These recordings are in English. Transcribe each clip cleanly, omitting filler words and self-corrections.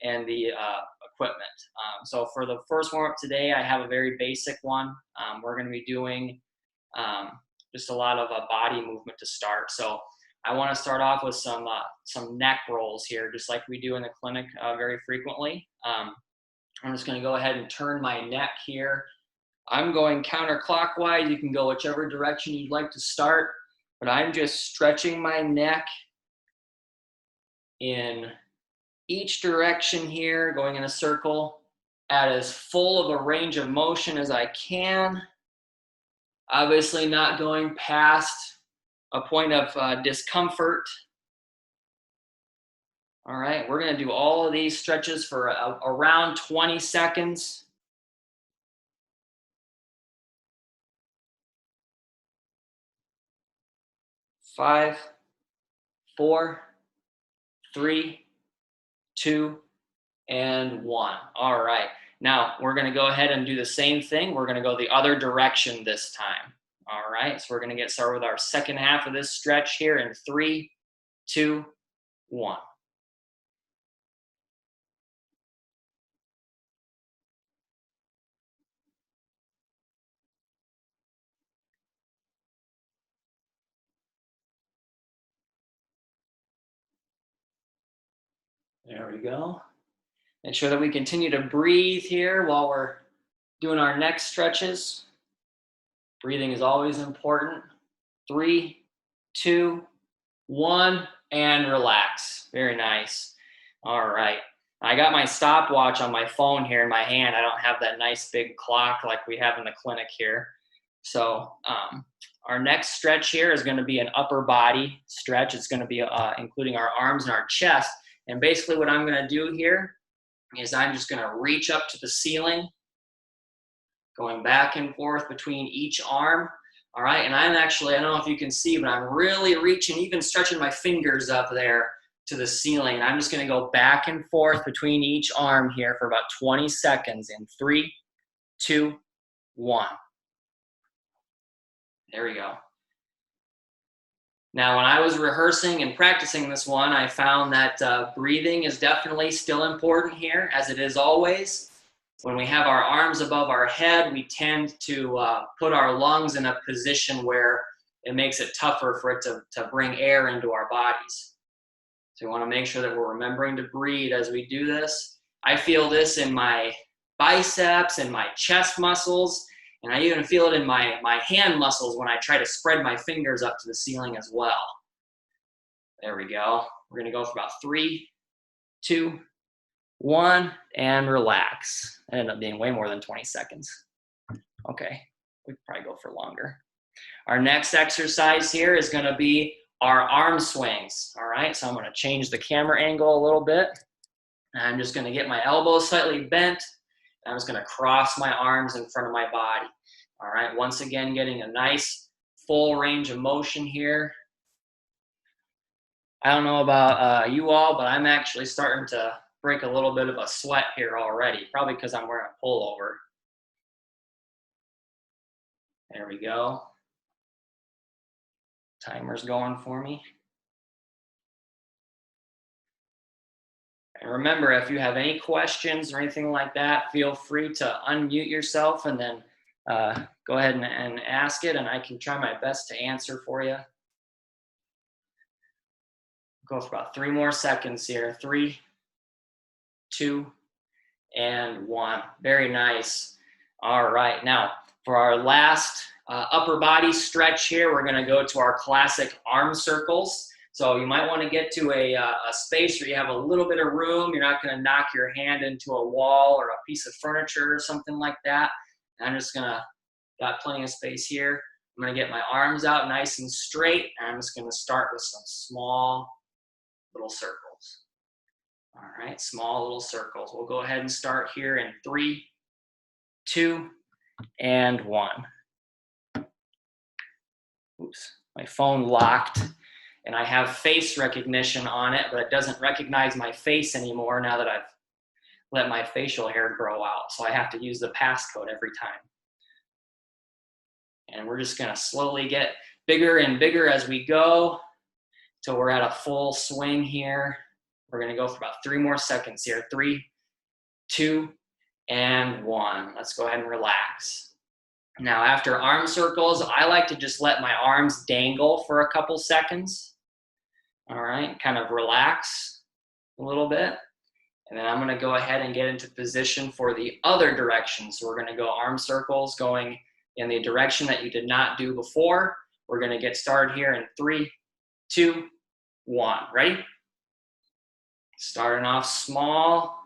and the equipment. So for the first warm-up today, I have a very basic one. We're going to be doing just a lot of body movement to start. So I want to start off with some neck rolls here, just like we do in the clinic very frequently. I'm just going to go ahead and turn my neck here. I'm going counterclockwise. You can go whichever direction you'd like to start, but I'm just stretching my neck in each direction here, going in a circle at as full of a range of motion as I can. Obviously not going past a point of discomfort. All right, we're going to do all of these stretches for around 20 seconds. Five, 4, 3, 2, and 1. All right. Now we're going to go ahead and do the same thing. We're going to go the other direction this time. All right. So we're going to get started with our second half of this stretch here in 3, 2, 1. There we go. Make sure that we continue to breathe here while we're doing our neck stretches. Breathing is always important. 3, 2, 1, and relax. Very nice. All right. I got my stopwatch on my phone here in my hand. I don't have that nice big clock like we have in the clinic here. So our next stretch here is going to be an upper body stretch. It's going to be including our arms and our chest. And basically what I'm going to do here is I'm just going to reach up to the ceiling, going back and forth between each arm. All right, and I'm actually, I don't know if you can see, but I'm really reaching, even stretching my fingers up there to the ceiling. And I'm just going to go back and forth between each arm here for about 20 seconds in 3, 2, 1. There we go. Now, when I was rehearsing and practicing this one, I found that breathing is definitely still important here, as it is always. When we have our arms above our head, we tend to put our lungs in a position where it makes it tougher for it to bring air into our bodies. So we want to make sure that we're remembering to breathe as we do this. I feel this in my biceps and my chest muscles, and I even feel it in my hand muscles when I try to spread my fingers up to the ceiling as well. There we go. We're going to go for about 3, 2, 1, and relax. It ended up being way more than 20 seconds. Okay, we could probably go for longer. Our next exercise here is going to be our arm swings. All right, so I'm going to change the camera angle a little bit. And I'm just going to get my elbows slightly bent. I'm just going to cross my arms in front of my body. All right, once again, getting a nice full range of motion here. I don't know about you all, but I'm actually starting to break a little bit of a sweat here already, probably because I'm wearing a pullover. There we go. Timer's going for me. And remember, if you have any questions or anything like that, feel free to unmute yourself and then go ahead and ask it, and I can try my best to answer for you. Go for about 3 more seconds here. 3, 2, and 1. Very nice. All right. Now, for our last upper body stretch here, we're going to go to our classic arm circles. So you might want to get to a space where you have a little bit of room. You're not going to knock your hand into a wall or a piece of furniture or something like that. And I'm just going to, got plenty of space here. I'm going to get my arms out nice and straight. And I'm just going to start with some small little circles. All right, small little circles. We'll go ahead and start here in 3, 2, and 1. Oops, my phone locked. And I have face recognition on it, but it doesn't recognize my face anymore now that I've let my facial hair grow out. So I have to use the passcode every time. And we're just gonna slowly get bigger and bigger as we go till we're at a full swing here. We're gonna go for about 3 more seconds here. 3, 2, and 1. Let's go ahead and relax. Now, after arm circles, I like to just let my arms dangle for a couple seconds. All right, kind of relax a little bit. And then I'm gonna go ahead and get into position for the other direction. So we're gonna go arm circles going in the direction that you did not do before. We're gonna get started here in 3, 2, 1. Ready? Starting off small.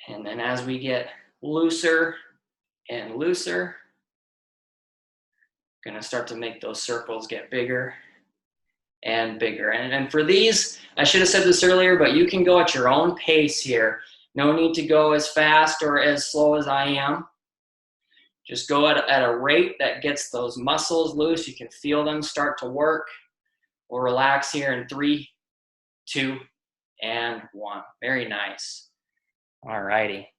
And then as we get looser and looser, gonna start to make those circles get bigger and bigger. And for these, I should have said this earlier, but you can go at your own pace here. No need to go as fast or as slow as I am. Just go at a rate that gets those muscles loose. You can feel them start to work. We'll relax here in 3, 2, and 1. Very nice. All righty.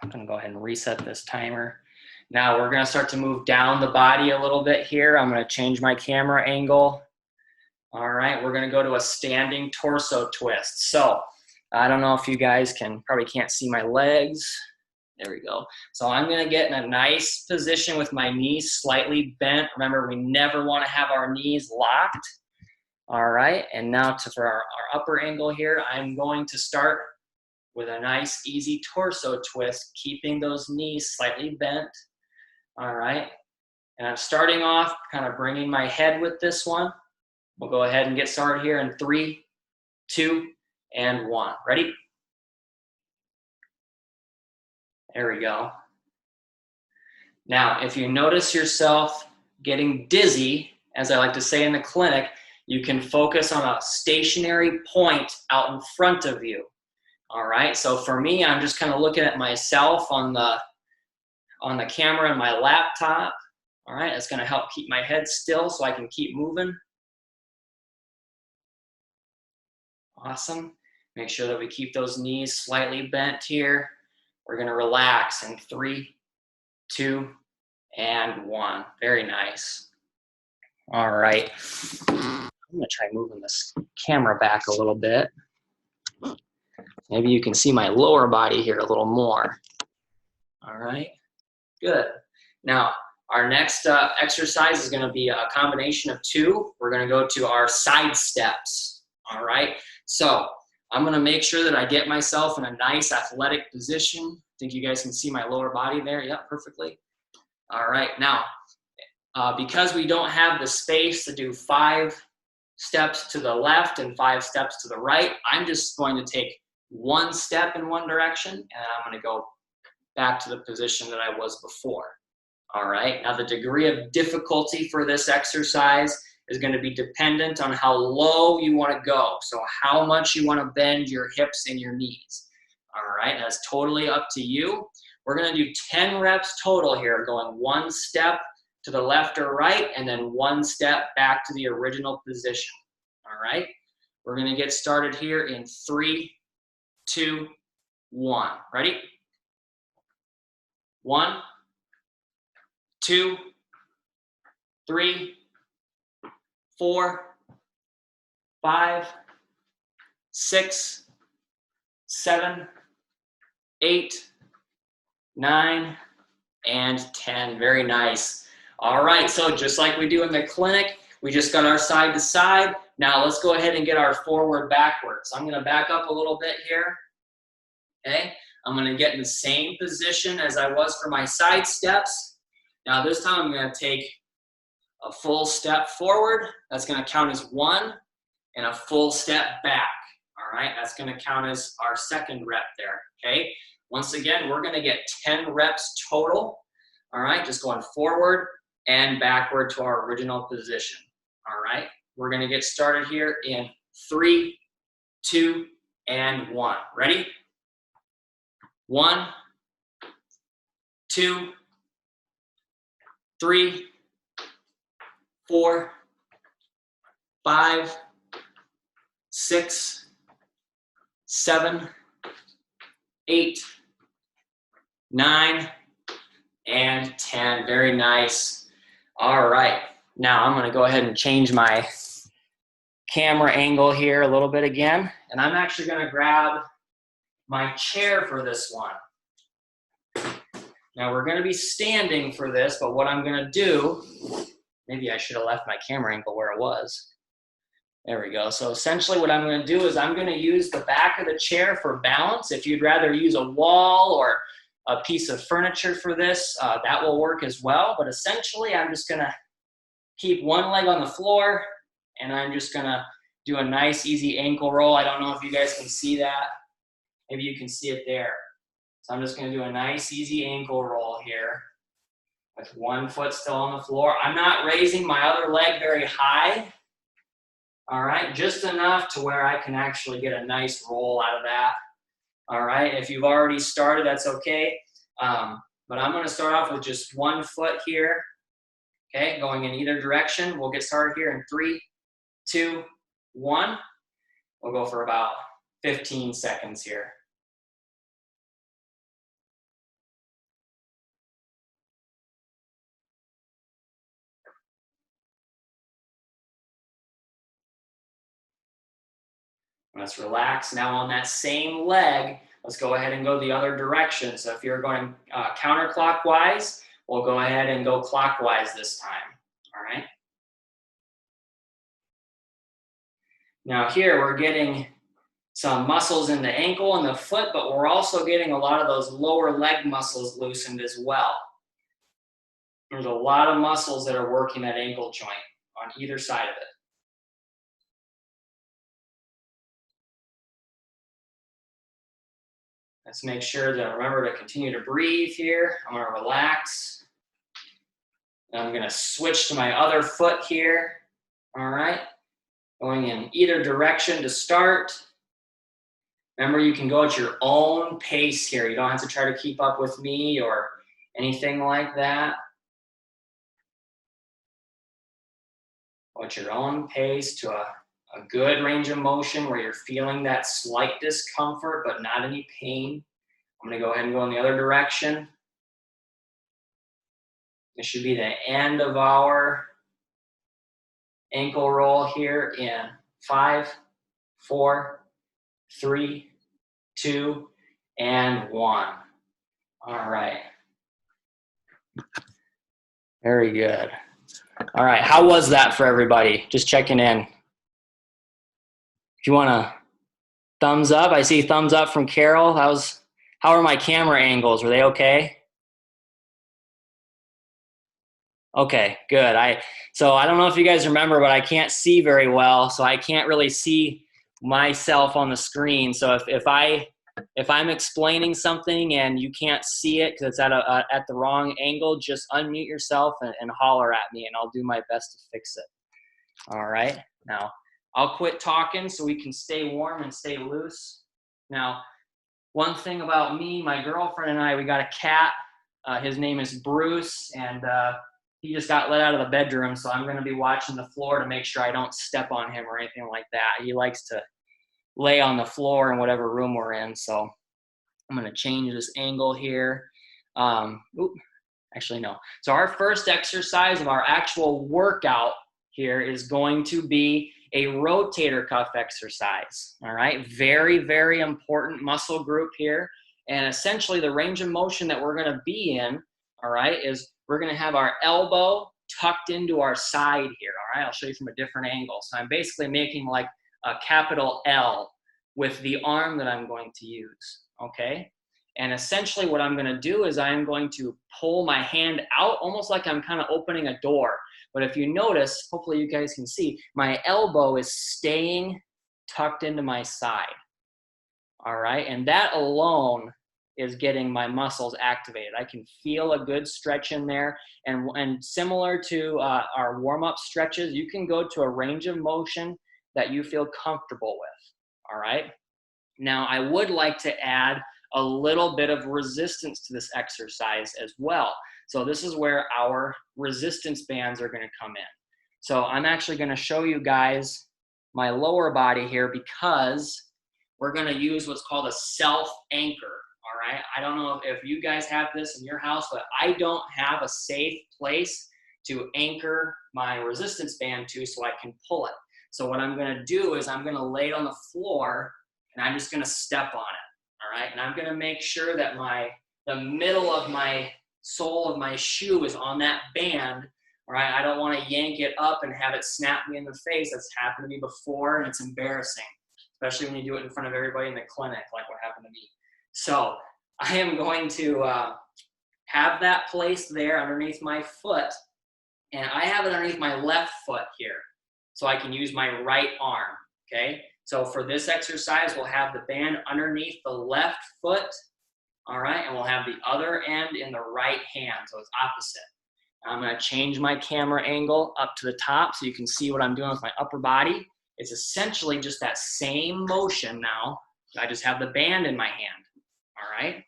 I'm gonna go ahead and reset this timer. Now we're gonna start to move down the body a little bit here. I'm gonna change my camera angle. All right, we're gonna go to a standing torso twist. So I don't know if you guys probably can't see my legs. There we go. So I'm gonna get in a nice position with my knees slightly bent. Remember, we never wanna have our knees locked. All right, and now for our upper angle here, I'm going to start with a nice easy torso twist, keeping those knees slightly bent. All right, and I'm starting off kind of bringing my head with this one. We'll go ahead and get started here in 3, 2, and 1. Ready? There we go. Now, if you notice yourself getting dizzy, as I like to say in the clinic, you can focus on a stationary point out in front of you. All right, so for me, I'm just kind of looking at myself on the camera in my laptop. All right, that's gonna help keep my head still so I can keep moving. Awesome. Make sure that we keep those knees slightly bent here. We're gonna relax in 3, 2, and 1. Very nice. All right. I'm gonna try moving this camera back a little bit. Maybe you can see my lower body here a little more. All right, good. Now, our next exercise is gonna be a combination of 2. We're gonna go to our side steps, all right? So I'm gonna make sure that I get myself in a nice athletic position. I think you guys can see my lower body there. Yeah, perfectly. All right, now, because we don't have the space to do 5 steps to the left and 5 steps to the right, I'm just going to take 1 step in one direction, and I'm gonna go back to the position that I was before. All right, now the degree of difficulty for this exercise is gonna be dependent on how low you wanna go. So how much you wanna bend your hips and your knees. All right, that's totally up to you. We're gonna do 10 reps total here, going 1 step to the left or right, and then 1 step back to the original position. All right, we're gonna get started here in 3, 2, 1. Ready? 1, 2, 3, 4, 5, 6, 7, 8, 9, and 10. Very nice. All right, so just like we do in the clinic, we just got our side to side. Now let's go ahead and get our forward backwards. I'm gonna back up a little bit here, okay? I'm gonna get in the same position as I was for my side steps. Now this time I'm gonna take a full step forward. That's gonna count as 1, and a full step back. All right, that's gonna count as our second rep there, okay? Once again, we're gonna get 10 reps total. All right, just going forward and backward to our original position. All right, we're gonna get started here in 3, 2, and 1. Ready? 1, 2, 3, 4, 5, 6, 7, 8, 9, and 10. Very nice. All right. Now I'm going to go ahead and change my camera angle here a little bit again. And I'm actually gonna grab my chair for this one. Now we're gonna be standing for this, but what I'm gonna do, maybe I should have left my camera angle where it was. There we go. So essentially what I'm gonna do is I'm gonna use the back of the chair for balance. If you'd rather use a wall or a piece of furniture for this, that will work as well. But essentially I'm just gonna keep one leg on the floor and I'm just gonna do a nice easy ankle roll. I don't know if you guys can see that. Maybe you can see it there. So I'm just gonna do a nice easy ankle roll here with one foot still on the floor. I'm not raising my other leg very high. All right, just enough to where I can actually get a nice roll out of that. All right, if you've already started, that's okay. But I'm gonna start off with just one foot here, okay, going in either direction. We'll get started here in 3, 2, 1. We'll go for about 15 seconds here. Let's relax. Now on that same leg, let's go ahead and go the other direction. So if you're going counterclockwise, we'll go ahead and go clockwise this time, all right? Now here we're getting some muscles in the ankle and the foot, but we're also getting a lot of those lower leg muscles loosened as well. There's a lot of muscles that are working that ankle joint on either side of it. Let's make sure to remember to continue to breathe here. I'm gonna relax. And I'm gonna switch to my other foot here, all right? Going in either direction to start. Remember, you can go at your own pace here. You don't have to try to keep up with me or anything like that. Go at your own pace to a good range of motion where you're feeling that slight discomfort, but not any pain. I'm gonna go ahead and go in the other direction. This should be the end of our ankle roll here in 5, 4, 3, 2, and 1. All right. Very good. All right, how was that for everybody? Just checking in. If you want a thumbs up, I see thumbs up from Carol. How are my camera angles? Were they okay? Okay, good. So I don't know if you guys remember, but I can't see very well, so I can't really see myself on the screen. So if I'm explaining something and you can't see it because it's at the wrong angle, just unmute yourself and holler at me, and I'll do my best to fix it. All right. Now I'll quit talking so we can stay warm and stay loose. Now, one thing about me, my girlfriend and I, we got a cat. His name is Bruce, and he just got let out of the bedroom, so I'm going to be watching the floor to make sure I don't step on him or anything like that. He likes to lay on the floor in whatever room we're in, so I'm going to change this angle here. Actually, no. So our first exercise of our actual workout here is going to be a rotator cuff exercise, all right? Very, very important muscle group here. And essentially the range of motion that we're gonna be in, all right, is we're gonna have our elbow tucked into our side here, all right? I'll show you from a different angle. So I'm basically making like a capital L with the arm that I'm going to use, okay? And essentially what I'm gonna do is I'm going to pull my hand out almost like I'm kind of opening a door. But if you notice, hopefully you guys can see, my elbow is staying tucked into my side, all right? And that alone is getting my muscles activated. I can feel a good stretch in there. And similar to our warm-up stretches, you can go to a range of motion that you feel comfortable with, all right? Now, I would like to add a little bit of resistance to this exercise as well. So this is where our resistance bands are going to come in. So I'm actually going to show you guys my lower body here because we're going to use what's called a self-anchor, all right? I don't know if you guys have this in your house, but I don't have a safe place to anchor my resistance band to so I can pull it. So what I'm gonna do is I'm gonna lay it on the floor and I'm just gonna step on it, all right? And I'm gonna make sure that the middle of my sole of my shoe is on that band, all right? I don't wanna yank it up and have it snap me in the face. That's happened to me before and it's embarrassing, especially when you do it in front of everybody in the clinic, like what happened to me. So I am going to have that placed there underneath my foot, and I have it underneath my left foot here. So I can use my right arm, okay? So for this exercise, we'll have the band underneath the left foot, all right? And we'll have the other end in the right hand, so it's opposite. I'm gonna change my camera angle up to the top so you can see what I'm doing with my upper body. It's essentially just that same motion now. I just have the band in my hand, all right?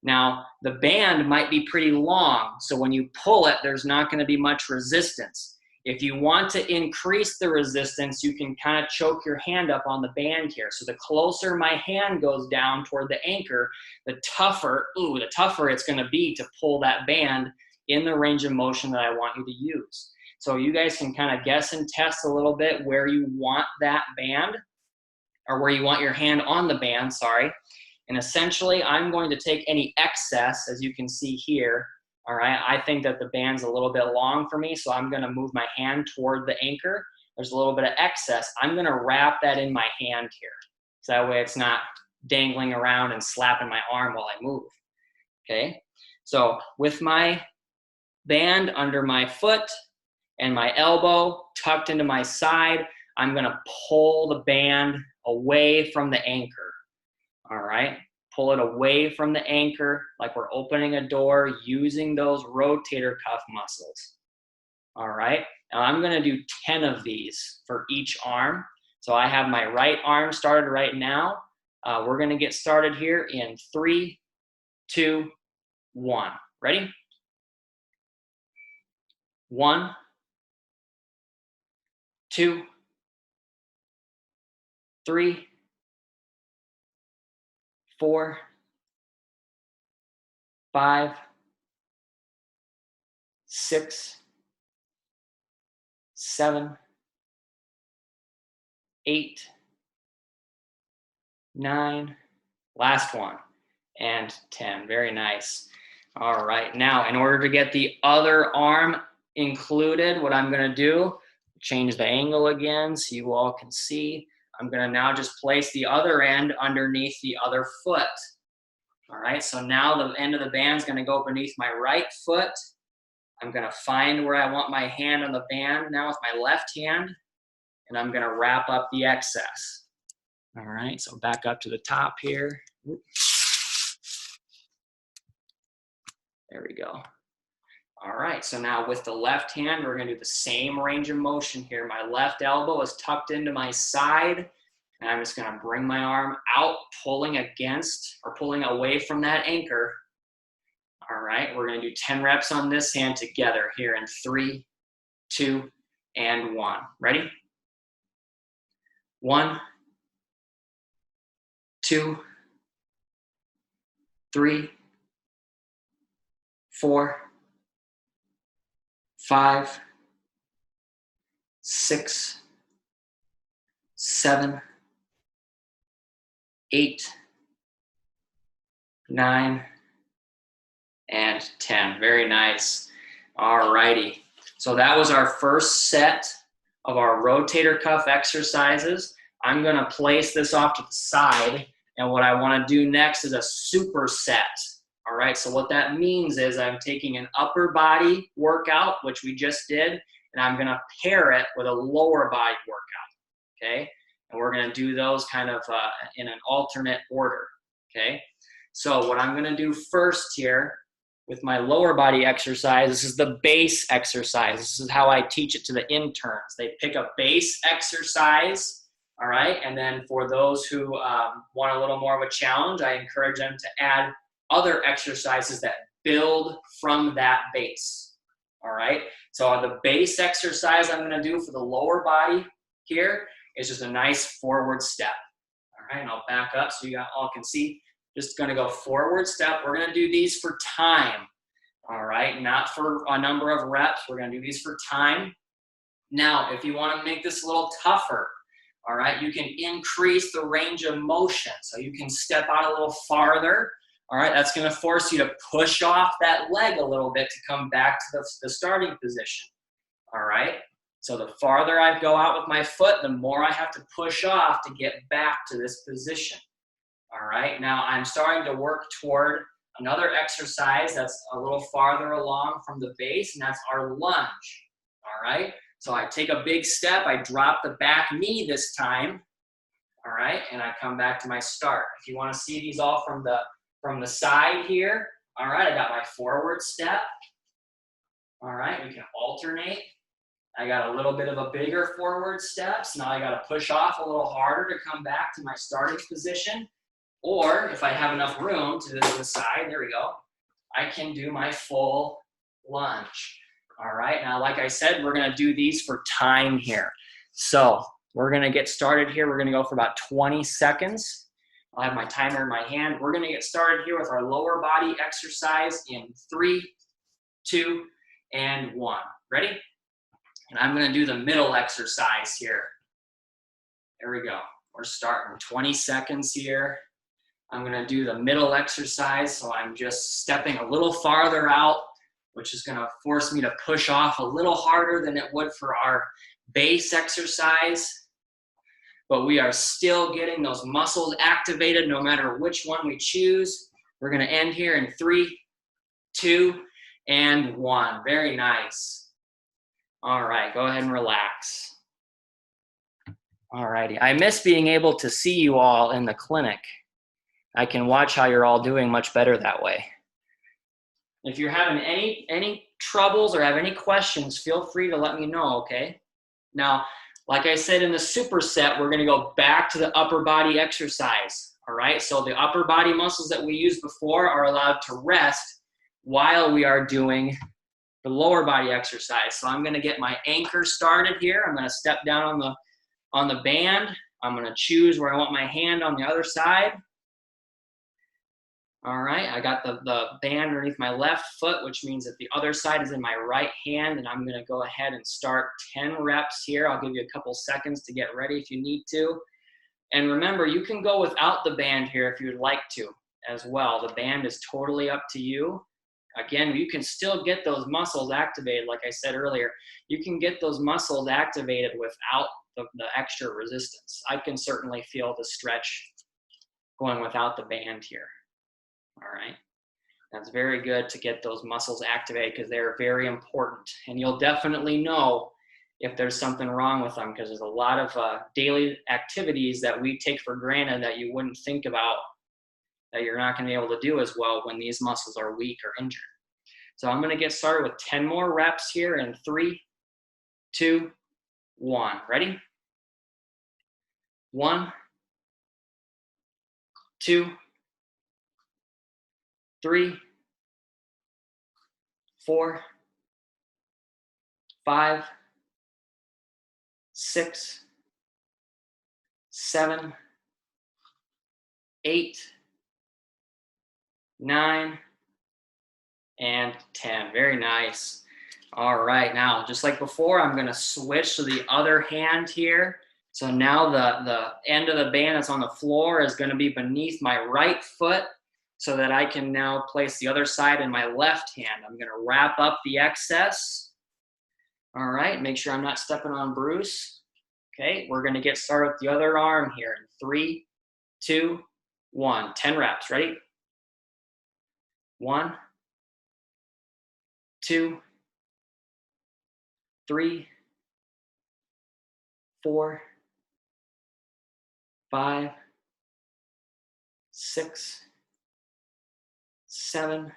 Now, the band might be pretty long, so when you pull it, there's not gonna be much resistance. If you want to increase the resistance, you can kind of choke your hand up on the band here. So the closer my hand goes down toward the anchor, the tougher it's gonna be to pull that band in the range of motion that I want you to use. So you guys can kind of guess and test a little bit where you want that band, or where you want your hand on the band, sorry. And essentially, I'm going to take any excess, as you can see here, all right? I think that the band's a little bit long for me, so I'm gonna move my hand toward the anchor. There's a little bit of excess. I'm gonna wrap that in my hand here. So that way it's not dangling around and slapping my arm while I move, okay? So with my band under my foot and my elbow tucked into my side, I'm gonna pull the band away from the anchor, all right? Pull it away from the anchor like we're opening a door using those rotator cuff muscles, all right? Now I'm gonna do 10 of these for each arm. So I have my right arm started right now. We're gonna get started here in 3, 2, 1. Ready? 1, 2, 3, 4, 5, 6, 7, 8, 9, last one, and 10. Very nice. All right, now in order to get the other arm included, what I'm gonna do, change the angle again so you all can see. I'm gonna now just place the other end underneath the other foot. All right, so now the end of the band's gonna go beneath my right foot. I'm gonna find where I want my hand on the band now with my left hand, and I'm gonna wrap up the excess. All right, so back up to the top here. There we go. All right, so now with the left hand, we're gonna do the same range of motion here. My left elbow is tucked into my side, and I'm just gonna bring my arm out, pulling against or pulling away from that anchor. All right, we're gonna do 10 reps on this hand together here in 3, 2, and 1. Ready? 1, 2, 3, 4, 5, 6, 7, 8, 9, and 10. Very nice. All righty. So that was our first set of our rotator cuff exercises. I'm gonna place this off to the side, and what I wanna do next is a superset. All right, so what that means is I'm taking an upper body workout, which we just did, and I'm gonna pair it with a lower body workout, okay? And we're gonna do those kind of in an alternate order, okay? So what I'm gonna do first here with my lower body exercise, this is the base exercise. This is how I teach it to the interns. They pick a base exercise, all right? And then for those who want a little more of a challenge, I encourage them to add other exercises that build from that base, all right? So the base exercise I'm gonna do for the lower body here is just a nice forward step, all right? And I'll back up so you all can see. Just gonna go forward step. We're gonna do these for time, all right? Not for a number of reps. We're gonna do these for time. Now, if you want to make this a little tougher, all right, you can increase the range of motion. So you can step out a little farther. All right, that's going to force you to push off that leg a little bit to come back to the starting position. All right, so the farther I go out with my foot, the more I have to push off to get back to this position. All right, now I'm starting to work toward another exercise that's a little farther along from the base, and that's our lunge. All right, so I take a big step, I drop the back knee this time, all right, and I come back to my start. If you want to see these all from the side here, all right, I got my forward step. All right, we can alternate. I got a little bit of a bigger forward step, so now I got to push off a little harder to come back to my starting position. Or if I have enough room to the side, there we go, I can do my full lunge. All right, now like I said, we're gonna do these for time here. So we're gonna get started here. We're gonna go for about 20 seconds. I'll have my timer in my hand. We're gonna get started here with our lower body exercise in 3, 2, and 1. Ready? And I'm gonna do the middle exercise here. There we go. We're starting 20 seconds here. I'm gonna do the middle exercise, so I'm just stepping a little farther out, which is gonna force me to push off a little harder than it would for our base exercise. But we are still getting those muscles activated no matter which one we choose. We're gonna end here in 3, 2, and 1. Very nice. All right, go ahead and relax. All righty, I miss being able to see you all in the clinic. I can watch how you're all doing much better that way. If you're having any troubles or have any questions, feel free to let me know, okay? Now, like I said in the superset, we're gonna go back to the upper body exercise, all right? So the upper body muscles that we used before are allowed to rest while we are doing the lower body exercise. So I'm gonna get my anchor started here. I'm gonna step down on the band. I'm gonna choose where I want my hand on the other side. All right, I got the band underneath my left foot, which means that the other side is in my right hand, and I'm gonna go ahead and start 10 reps here. I'll give you a couple seconds to get ready if you need to. And remember, you can go without the band here if you would like to as well. The band is totally up to you. Again, you can still get those muscles activated, like I said earlier. You can get those muscles activated without the extra resistance. I can certainly feel the stretch going without the band here. All right, that's very good to get those muscles activated because they're very important. And you'll definitely know if there's something wrong with them because there's a lot of daily activities that we take for granted that you wouldn't think about that you're not going to be able to do as well when these muscles are weak or injured. So I'm going to get started with 10 more reps here in 3, 2, 1. Ready? 1, 2, 3, 4, 5, 6, 7, 8, 9, and 10. Very nice. All right, now just like before, I'm going to switch to the other hand here. So now the end of the band that's on the floor is going to be beneath my right foot, so that I can now place the other side in my left hand. I'm gonna wrap up the excess. All right, make sure I'm not stepping on Bruce. Okay, we're gonna get started with the other arm here in 3, 2, 1. 10 reps, ready? 1, 2, 3, 4, 5, 6, 7,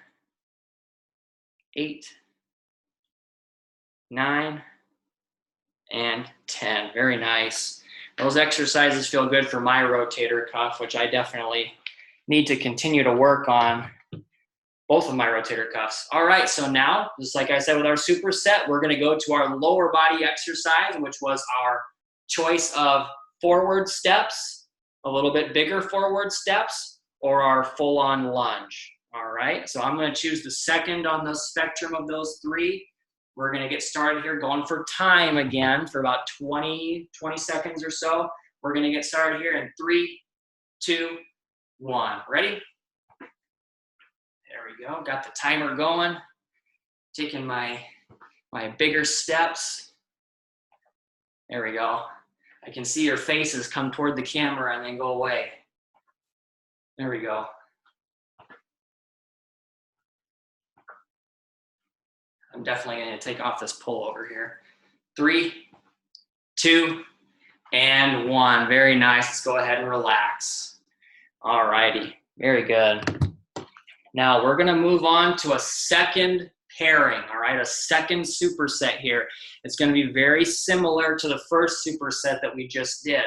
8, 9, and 10. Very nice. Those exercises feel good for my rotator cuff, which I definitely need to continue to work on both of my rotator cuffs. All right, so now, just like I said with our superset, we're gonna go to our lower body exercise, which was our choice of forward steps, a little bit bigger forward steps, or our full-on lunge. All right, so I'm gonna choose the second on the spectrum of those three. We're gonna get started here, going for time again for about 20 seconds or so. We're gonna get started here in 3, 2, 1. Ready? There we go, got the timer going. Taking my bigger steps. There we go. I can see your faces come toward the camera and then go away. There we go. I'm definitely going to take off this pullover here. 3, 2, and 1. Very nice. Let's go ahead and relax. All righty. Very good. Now we're going to move on to a second pairing, all right? A second superset here. It's going to be very similar to the first superset that we just did,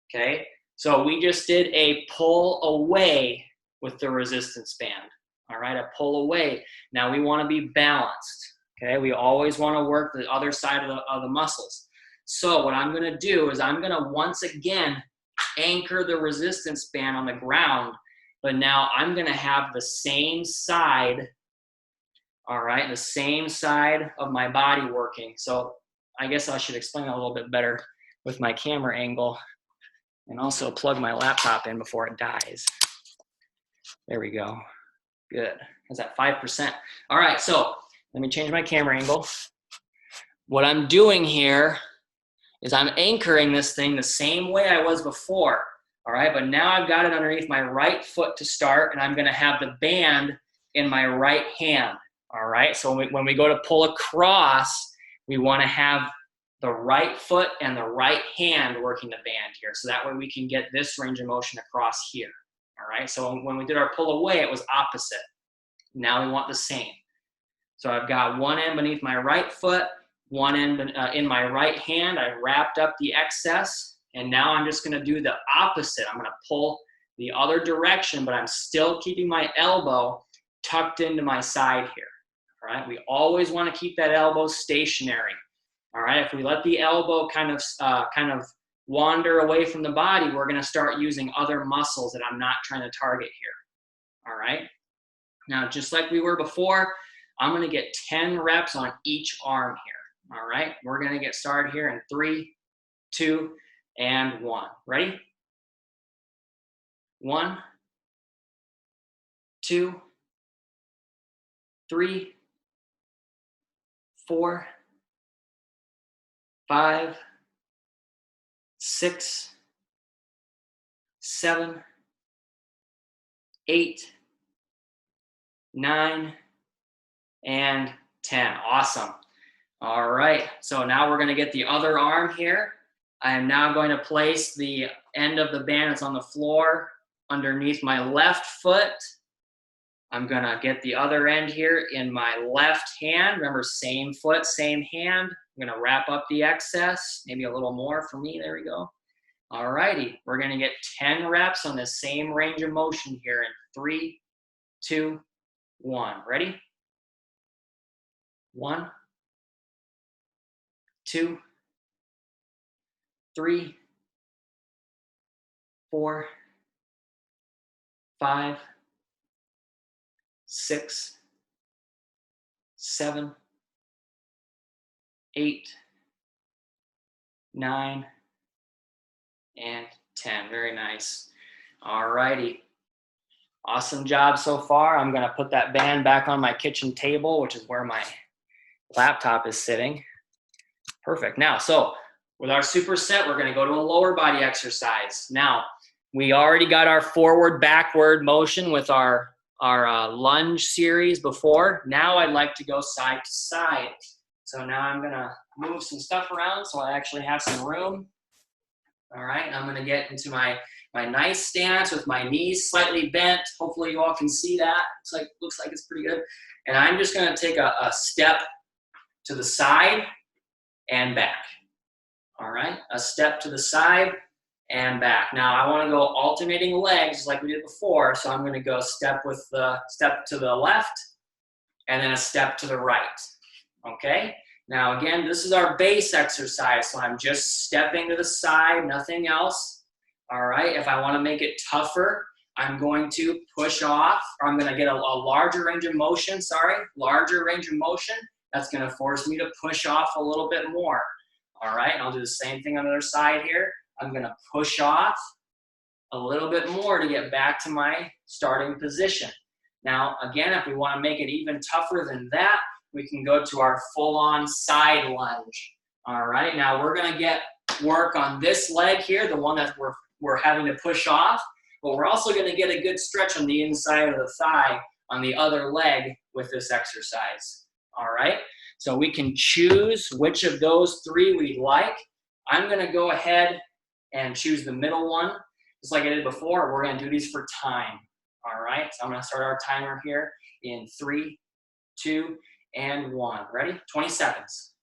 okay? So we just did a pull away with the resistance band, all right? A pull away. Now we want to be balanced. Okay, we always want to work the other side of the muscles. So what I'm going to do is I'm going to once again anchor the resistance band on the ground, but now I'm going to have the same side, all right, the same side of my body working. So I guess I should explain it a little bit better with my camera angle and also plug my laptop in before it dies. There we go. Good. Is that 5%? All right, so let me change my camera angle. What I'm doing here is I'm anchoring this thing the same way I was before, all right? But now I've got it underneath my right foot to start, and I'm gonna have the band in my right hand, all right? So when we go to pull across, we wanna have the right foot and the right hand working the band here. So that way we can get this range of motion across here, all right? So when we did our pull away, it was opposite. Now we want the same. So I've got one end beneath my right foot, one end in my right hand. I wrapped up the excess, and now I'm just gonna do the opposite. I'm gonna pull the other direction, but I'm still keeping my elbow tucked into my side here, all right? We always wanna keep that elbow stationary, all right? If we let the elbow kind of wander away from the body, we're gonna start using other muscles that I'm not trying to target here, all right? Now, just like we were before, I'm gonna get 10 reps on each arm here, all right? We're gonna get started here in 3, 2, and 1. Ready? 1, 2, 3, 4, 5, 6, 7, 8, 9, and 10. Awesome. All right, so now we're gonna get the other arm here. I am now going to place the end of the band that's on the floor underneath my left foot. I'm gonna get the other end here in my left hand. Remember, same foot, same hand. I'm gonna wrap up the excess, maybe a little more for me, there we go. All righty, we're gonna get 10 reps on the same range of motion here in 3, 2, 1. Ready? 1, 2, 3, 4, 5, 6, 7, 8, 9, and 10. Very nice. All righty. Awesome job so far. I'm going to put that band back on my kitchen table, which is where my laptop is sitting. Perfect. Now, so with our superset, we're going to go to a lower body exercise. Now, we already got our forward backward motion with our lunge series before. Now I'd like to go side to side. So now I'm going to move some stuff around so I actually have some room. All right, and I'm going to get into my nice stance with my knees slightly bent. Hopefully you all can see that. Looks like it's pretty good. And I'm just going to take a step to the side and back. All right, a step to the side and back. Now I want to go alternating legs like we did before. So I'm going to go step to the left and then a step to the right. Okay. Now again, this is our base exercise. So I'm just stepping to the side, nothing else. All right. If I want to make it tougher, I'm going to push off, or I'm going to get a larger range of motion. Larger range of motion. that's going to force me to push off a little bit more. All right, and I'll do the same thing on the other side here. I'm going to push off a little bit more to get back to my starting position. Now, again, if we want to make it even tougher than that, we can go to our full-on side lunge. All right, now we're going to get work on this leg here, the one that we're having to push off, but we're also going to get a good stretch on the inside of the thigh on the other leg with this exercise. All right, so we can choose which of those three we like. I'm going to go ahead and choose the middle one. Just like I did before, we're going to do these for time. All right, so I'm going to start our timer here in 3, 2, and 1. Ready? 20 seconds.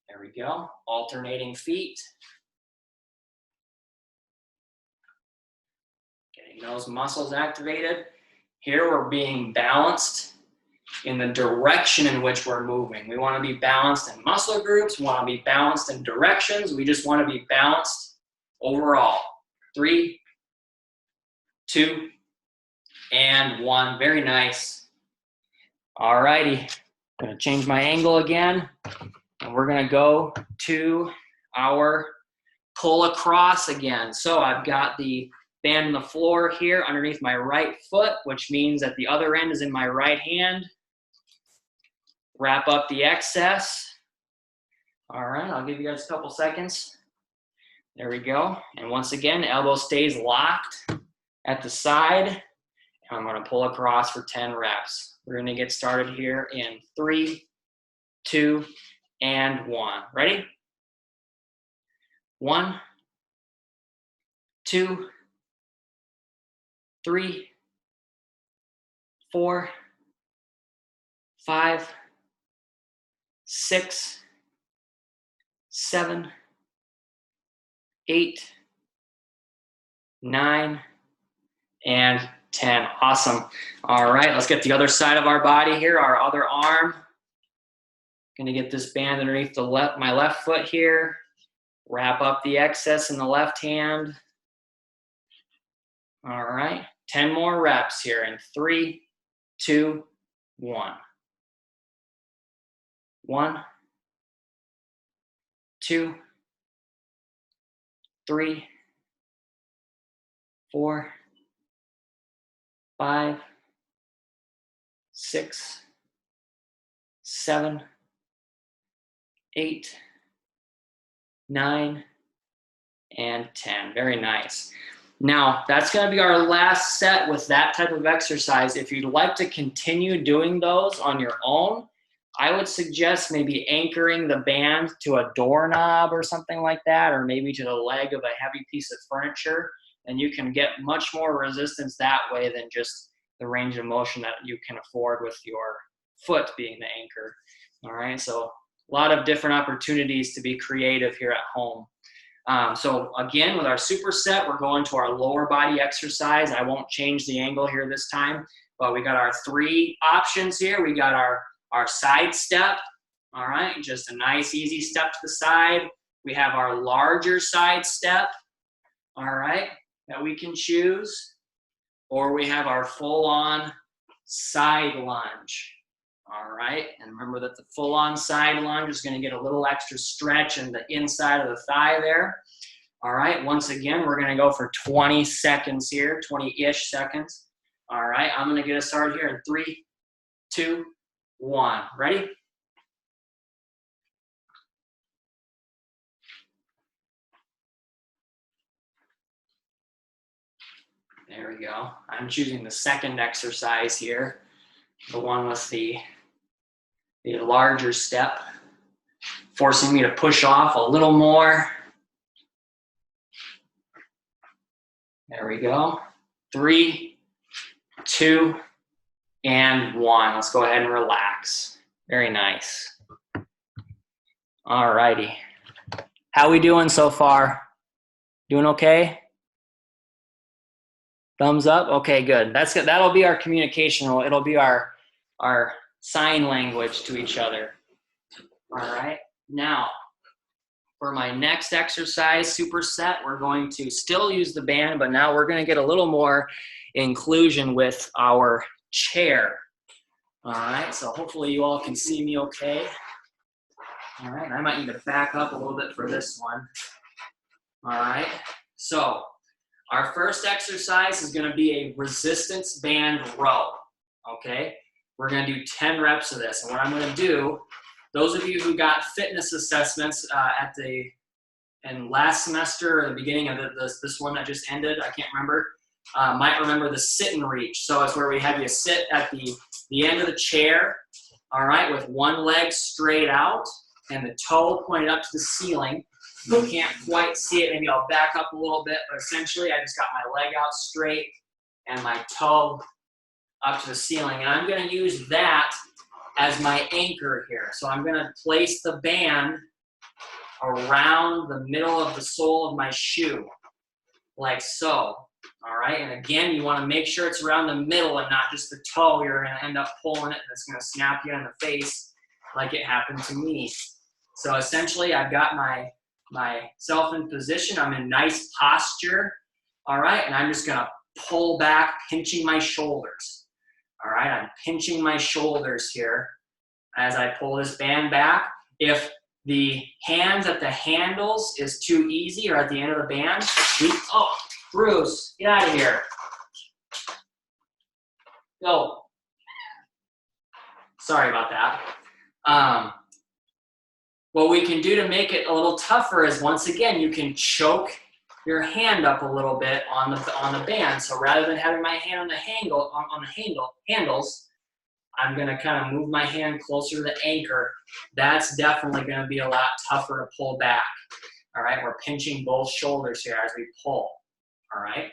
There we go. Alternating feet. Getting those muscles activated. Here we're being balanced in the direction in which we're moving. We want to be balanced in muscle groups. We want to be balanced in directions. We just want to be balanced overall. 3, 2, and 1. Very nice. All righty. I'm going to change my angle again. And we're going to go to our pull across again. So I've got the band on the floor here underneath my right foot, which means that the other end is in my right hand. Wrap up the excess. All right, I'll give you guys a couple seconds. There we go. And once again, elbow stays locked at the side. And I'm going to pull across for 10 reps. We're going to get started here in 3, 2, and 1. Ready? 1, 2, 3, 4, 5, 6, 7, 8, 9, and 10. Awesome. All right, let's get the other side of our body here, our other arm. Gonna get this band underneath my left foot here. Wrap up the excess in the left hand. All right, 10 more reps here in 3, 2, 1. 1, 2, 3, 4, 5, 6, 7, 8, 9, and 10. Very nice. Now, that's going to be our last set with that type of exercise. If you'd like to continue doing those on your own, I would suggest maybe anchoring the band to a doorknob or something like that, or maybe to the leg of a heavy piece of furniture, and you can get much more resistance that way than just the range of motion that you can afford with your foot being the anchor. All right, so a lot of different opportunities to be creative here at home. So again, with our superset, we're going to our lower body exercise. I won't change the angle here this time, but we got our 3 options here. We got our side step, all right, just a nice easy step to the side. We have our larger side step, all right, that we can choose, or we have our full-on side lunge, all right. And remember that the full-on side lunge is going to get a little extra stretch in the inside of the thigh there. All right, once again, we're going to go for 20 seconds here, 20-ish seconds. All right, I'm going to get us started here in 3, 2, 1. Ready? There we go. I'm choosing the second exercise here, the one with the larger step, forcing me to push off a little more. There we go. 3, 2, and 1. Let's go ahead and relax. Very nice. All righty. How we doing so far? Doing okay? Thumbs up? Okay, good. That'll be our communication. It'll be our sign language to each other. All right. Now, for my next exercise, superset, we're going to still use the band, but now we're going to get a little more inclusion with our chair. All right, so hopefully you all can see me okay. All right, I might need to back up a little bit for this one. All right, so our first exercise is going to be a resistance band row, okay? We're going to do 10 reps of this, and what I'm going to do, those of you who got fitness assessments in last semester or the beginning of this one that just ended, I can't remember, might remember the sit and reach. So it's where we have you sit at the end of the chair, all right, with one leg straight out and the toe pointed up to the ceiling. You can't quite see it. Maybe I'll back up a little bit, but essentially I just got my leg out straight and my toe up to the ceiling. And I'm going to use that as my anchor here. So I'm going to place the band around the middle of the sole of my shoe, like so. All right, and again, you want to make sure it's around the middle and not just the toe. You're going to end up pulling it and it's going to snap you in the face like it happened to me. So essentially, I've got myself in position. I'm in nice posture, all right, and I'm just going to pull back, pinching my shoulders. All right, I'm pinching my shoulders here as I pull this band back. If the hands at the handles is too easy or at the end of the band, Bruce, get out of here. Go. Sorry about that. What we can do to make it a little tougher is, once again, you can choke your hand up a little bit on the band. So rather than having my hand on the handles, I'm going to kind of move my hand closer to the anchor. That's definitely going to be a lot tougher to pull back. All right, we're pinching both shoulders here as we pull. All right,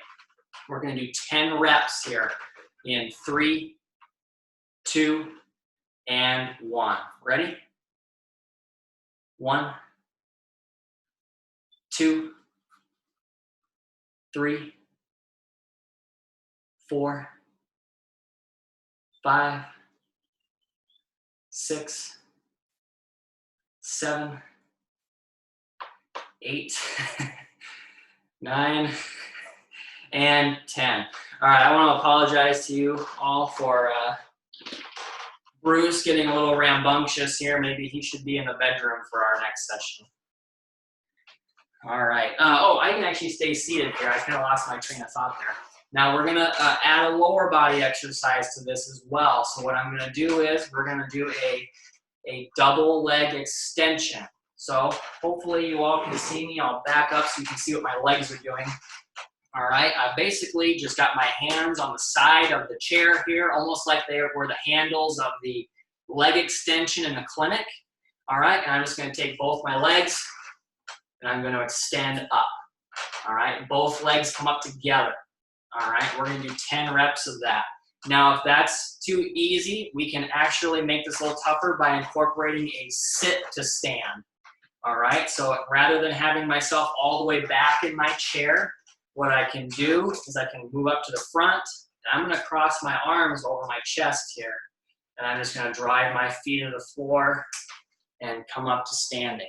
we're going to do 10 reps here in 3, 2, and 1. Ready? 1, 2, 3, 4, 5, 6, 7, 8, 9, and 10. All right, I want to apologize to you all for Bruce getting a little rambunctious here. Maybe he should be in the bedroom for our next session. All right. I can actually stay seated here. I kind of lost my train of thought there. Now we're going to add a lower body exercise to this as well. So what I'm going to do is we're going to do a double leg extension. So hopefully you all can see me. I'll back up so you can see what my legs are doing. All right, I basically just got my hands on the side of the chair here, almost like they were the handles of the leg extension in the clinic. All right, and I'm just going to take both my legs and I'm going to extend up. All right, both legs come up together. All right, we're going to do 10 reps of that. Now, if that's too easy, we can actually make this a little tougher by incorporating a sit to stand. All right, so rather than having myself all the way back in my chair, what I can do is I can move up to the front, and I'm going to cross my arms over my chest here, and I'm just going to drive my feet to the floor and come up to standing.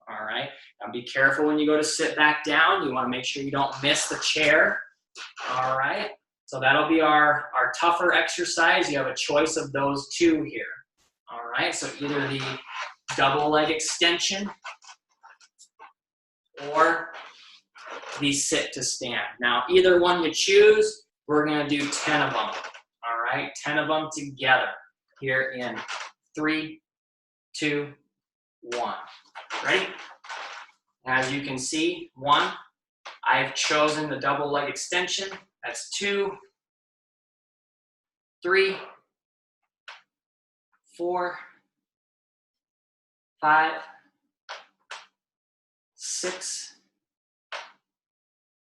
All right, now be careful when you go to sit back down. You want to make sure you don't miss the chair. All right, so that'll be our tougher exercise. You have a choice of those two here. All right, so either the double leg extension or the sit to stand. Now, either one you choose, we're going to do 10 of them. All right, 10 of them together here in 3, 2, 1. Ready? As you can see, 1, I've chosen the double leg extension. That's 2, 3, 4, 5, 6,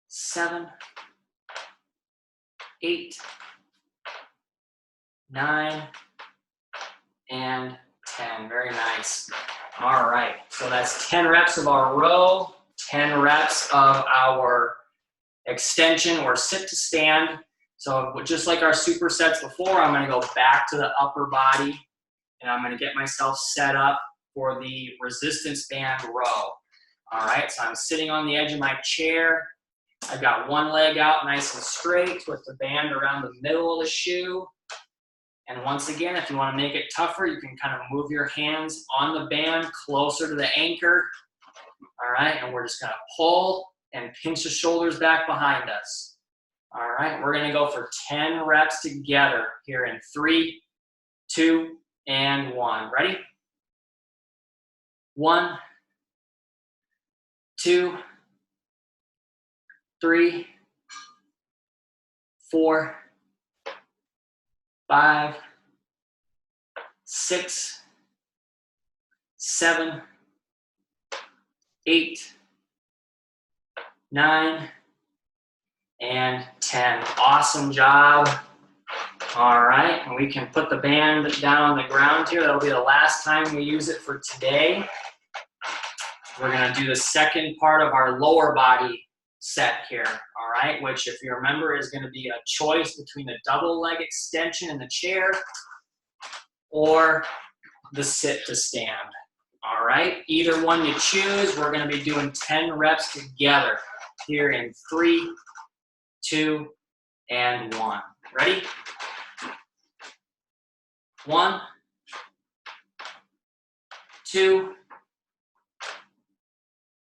7, 8, 9, and 10. Very nice. All right, so that's 10 reps of our row, 10 reps of our extension or sit to stand. So just like our supersets before, I'm going to go back to the upper body, and I'm going to get myself set up for the resistance band row. All right, so I'm sitting on the edge of my chair. I've got one leg out nice and straight with the band around the middle of the shoe. And once again, if you want to make it tougher, you can kind of move your hands on the band closer to the anchor. All right, and we're just going to pull and pinch the shoulders back behind us. All right, we're going to go for 10 reps together here in 3, 2, and 1. Ready? 1, 2, 3, 4, 5, 6, 7, 8, 9, and 10. Awesome job. All right, and we can put the band down on the ground here. That'll be the last time we use it for today. We're gonna do the second part of our lower body set here, all right, which if you remember is gonna be a choice between a double leg extension in the chair or the sit to stand, all right? Either one you choose, we're gonna be doing 10 reps together here in 3, 2, and 1. Ready? 1, 2,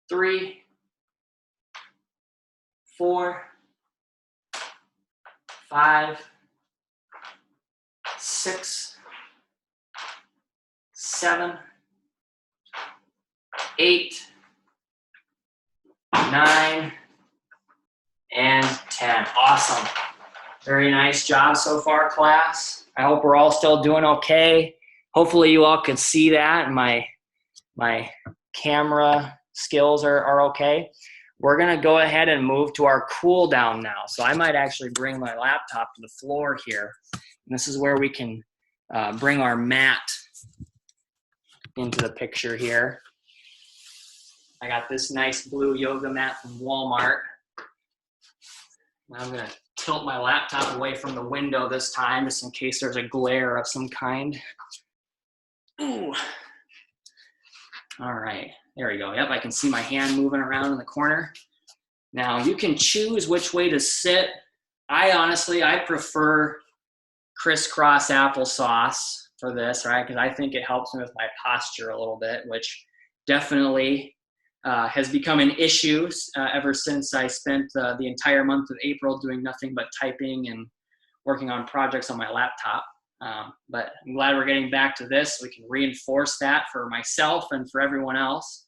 3, 4, 5, 6, 7, 8, 9, and 10. Awesome. Very nice job so far, class. I hope we're all still doing okay. Hopefully you all could see that and my camera skills are okay. We're gonna go ahead and move to our cool down now. So I might actually bring my laptop to the floor here. And this is where we can bring our mat into the picture here. I got this nice blue yoga mat from Walmart. I'm gonna tilt my laptop away from the window this time, just in case there's a glare of some kind. Ooh. All right, there we go. Yep, I can see my hand moving around in the corner. Now you can choose which way to sit. I prefer crisscross applesauce for this, right? Because I think it helps me with my posture a little bit, which definitely has become an issue ever since I spent the entire month of April doing nothing but typing and working on projects on my laptop. But I'm glad we're getting back to this. We can reinforce that for myself and for everyone else.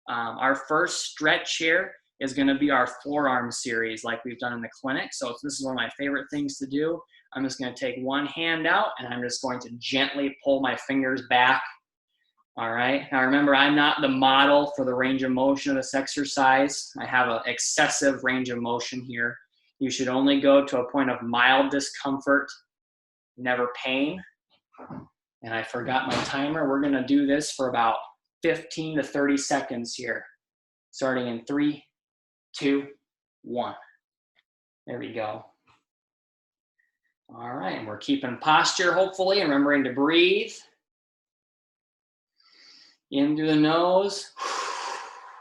Our first stretch here is going to be our forearm series like we've done in the clinic. So this is one of my favorite things to do. I'm just going to take one hand out and I'm just going to gently pull my fingers back. All right. Now remember, I'm not the model for the range of motion of this exercise. I have an excessive range of motion here. You should only go to a point of mild discomfort, never pain. And I forgot my timer. We're going to do this for about 15 to 30 seconds here, starting in 3, 2, 1. There we go. All right. And we're keeping posture, hopefully, and remembering to breathe. In through the nose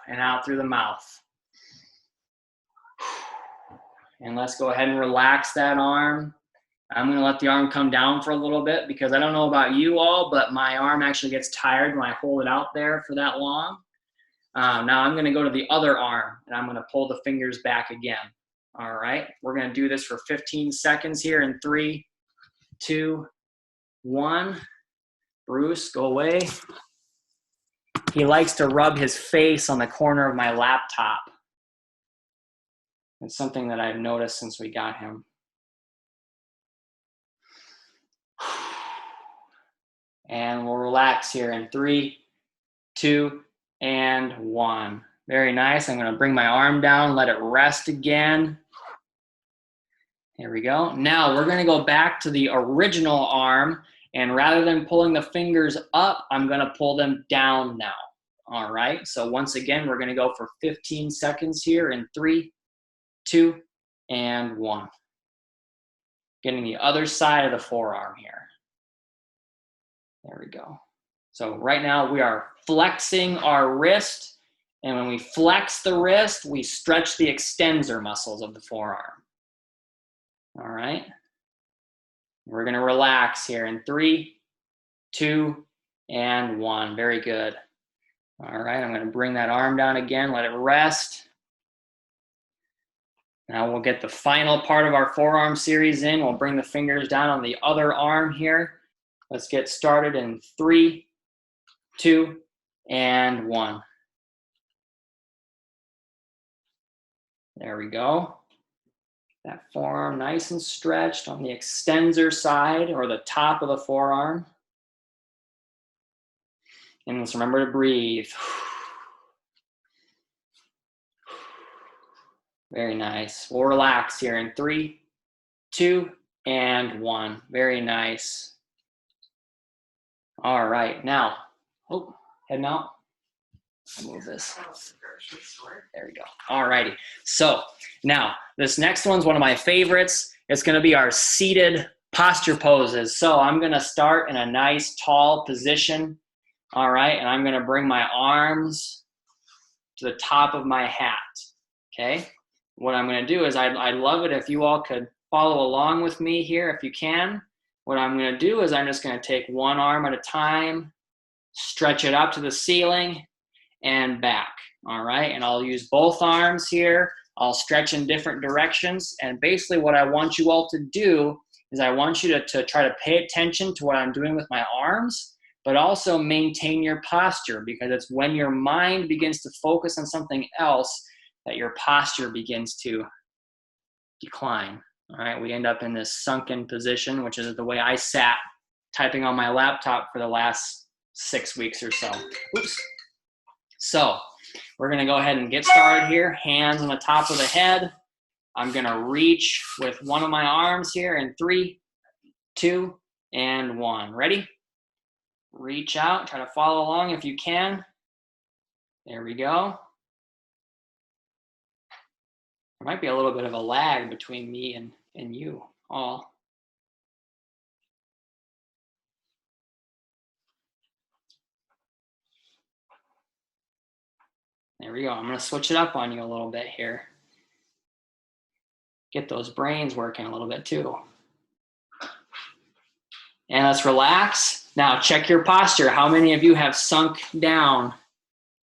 and out through the mouth. And let's go ahead and relax that arm. I'm going to let the arm come down for a little bit because I don't know about you all, but my arm actually gets tired when I hold it out there for that long. Now I'm going to go to the other arm and I'm going to pull the fingers back again. All right. We're going to do this for 15 seconds here in 3, 2, 1. Bruce, go away. He likes to rub his face on the corner of my laptop. It's something that I've noticed since we got him. And we'll relax here in 3, 2, and 1. Very nice. I'm going to bring my arm down, let it rest again. There we go. Now we're going to go back to the original arm. And rather than pulling the fingers up, I'm going to pull them down now. All right. So once again, we're going to go for 15 seconds here in 3, 2, and 1. Getting the other side of the forearm here. There we go. So right now we are flexing our wrist. And when we flex the wrist, we stretch the extensor muscles of the forearm. All right. We're gonna relax here in 3, 2, and 1. Very good. All right, I'm gonna bring that arm down again, let it rest. Now we'll get the final part of our forearm series in. We'll bring the fingers down on the other arm here. Let's get started in 3, 2, and 1. There we go. That forearm nice and stretched on the extensor side or the top of the forearm. And let's remember to breathe. Very nice. We'll relax here in 3, 2, and 1. Very nice. All right, now, heading out. I'll move this. There we go. All righty. So now this next one's one of my favorites. It's going to be our seated posture poses. So I'm going to start in a nice tall position. All right, and I'm going to bring my arms to the top of my hat. Okay. What I'm going to do is I'd love it if you all could follow along with me here if you can. What I'm going to do is I'm just going to take one arm at a time, stretch it up to the ceiling, and back. All right, and I'll use both arms here. I'll stretch in different directions, and basically what I want you all to do is I want you to try to pay attention to what I'm doing with my arms, but also maintain your posture, because it's when your mind begins to focus on something else that your posture begins to decline. All right, we end up in this sunken position, which is the way I sat typing on my laptop for the last 6 weeks or so. Oops. So we're going to go ahead and get started here. Hands on the top of the head. I'm going to reach with one of my arms here in 3, 2, and 1. Ready? Reach out. Try to follow along if you can. There we go. There might be a little bit of a lag between me and you all. There we go. I'm going to switch it up on you a little bit here. Get those brains working a little bit too. And let's relax. Now check your posture. How many of you have sunk down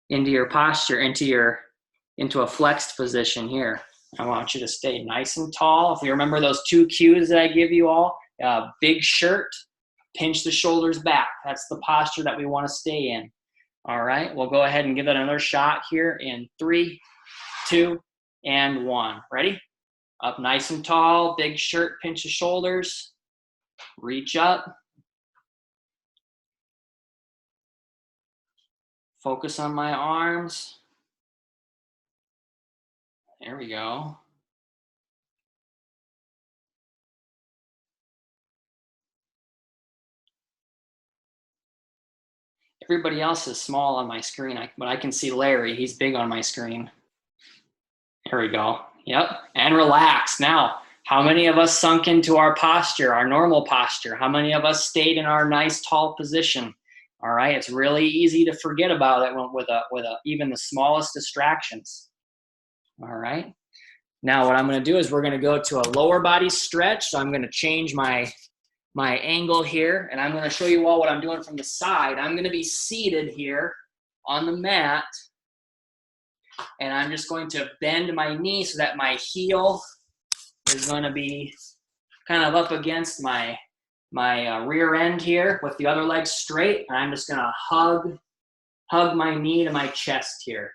into your posture, into a flexed position here? I want you to stay nice and tall. If you remember those 2 cues that I give you all, big shirt, pinch the shoulders back. That's the posture that we want to stay in. All right, we'll go ahead and give that another shot here in 3, 2, and 1. Ready? Up nice and tall, big shirt, pinch the shoulders, reach up. Focus on my arms. There we go. Everybody else is small on my screen, but I can see Larry. He's big on my screen. There we go. Yep. And relax. Now, how many of us sunk into our posture, our normal posture? How many of us stayed in our nice tall position? All right. It's really easy to forget about it with even the smallest distractions. All right. Now, what I'm going to do is we're going to go to a lower body stretch. So I'm going to change my angle here, and I'm going to show you all what I'm doing from the side. I'm going to be seated here on the mat, and I'm just going to bend my knee so that my heel is going to be kind of up against my rear end here with the other leg straight, and I'm just going to hug my knee to my chest here.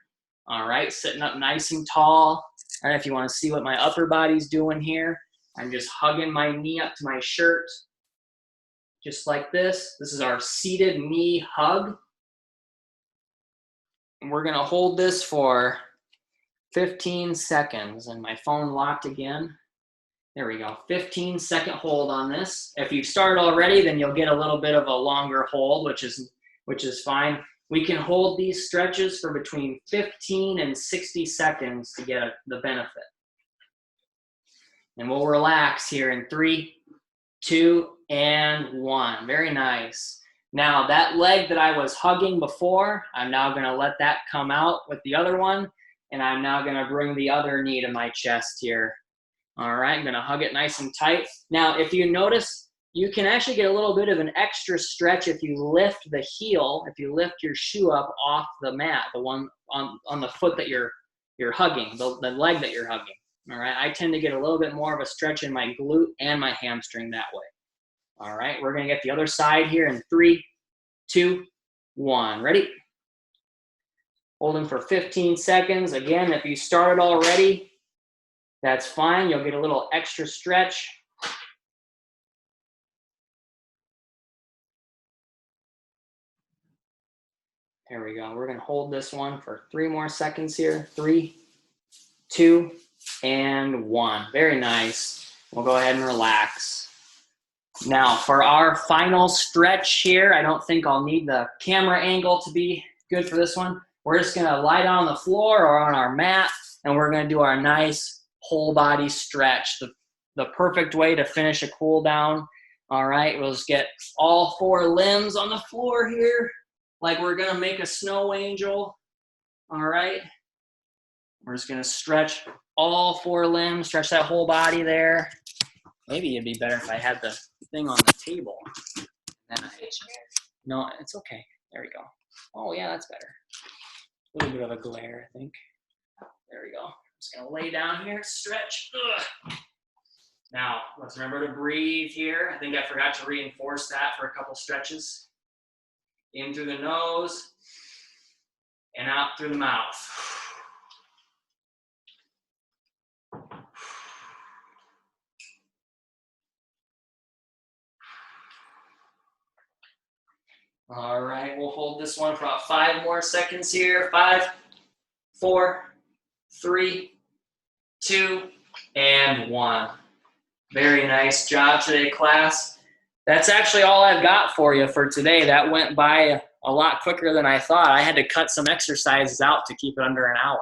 All right, sitting up nice and tall. All right, if you want to see what my upper body's doing here, I'm just hugging my knee up to my shirt. Just like this. This is our seated knee hug. And we're going to hold this for 15 seconds. And my phone locked again. There we go. 15-second hold on this. If you've started already, then you'll get a little bit of a longer hold, which is fine. We can hold these stretches for between 15 and 60 seconds to get the benefit. And we'll relax here in 3, 2, and 1. Very nice. Now that leg that I was hugging before, I'm now going to let that come out with the other one, and I'm now going to bring the other knee to my chest here. All right, I'm going to hug it nice and tight. Now, if you notice, you can actually get a little bit of an extra stretch if you lift the heel, if you lift your shoe up off the mat, the one on the foot that you're hugging, the leg that you're hugging. All right, I tend to get a little bit more of a stretch in my glute and my hamstring that way. All right, we're gonna get the other side here in 3, 2, 1. Ready? Holding for 15 seconds. Again, if you started already, that's fine. You'll get a little extra stretch. There we go. We're going to hold this one for 3 more seconds here. 3, 2, and 1. Very nice. We'll go ahead and relax. Now, for our final stretch here, I don't think I'll need the camera angle to be good for this one. We're just going to lie down on the floor or on our mat, and we're going to do our nice whole body stretch. The perfect way to finish a cool down. All right, we'll just get all 4 limbs on the floor here, like we're gonna make a snow angel. All right, we're just gonna stretch all 4 limbs, stretch that whole body there. Maybe it'd be better if I had the thing on the table. No, it's okay. There we go. Oh yeah, that's better. A little bit of a glare, I think. There we go. Just gonna lay down here, stretch. Ugh. Now, let's remember to breathe here. I think I forgot to reinforce that for a couple stretches. In through the nose and out through the mouth. All right, we'll hold this one for about 5 more seconds here. 5, 4, 3, 2, and 1. Very nice job today, class. That's actually all I've got for you for today. That went by a lot quicker than I thought. I had to cut some exercises out to keep it under an hour.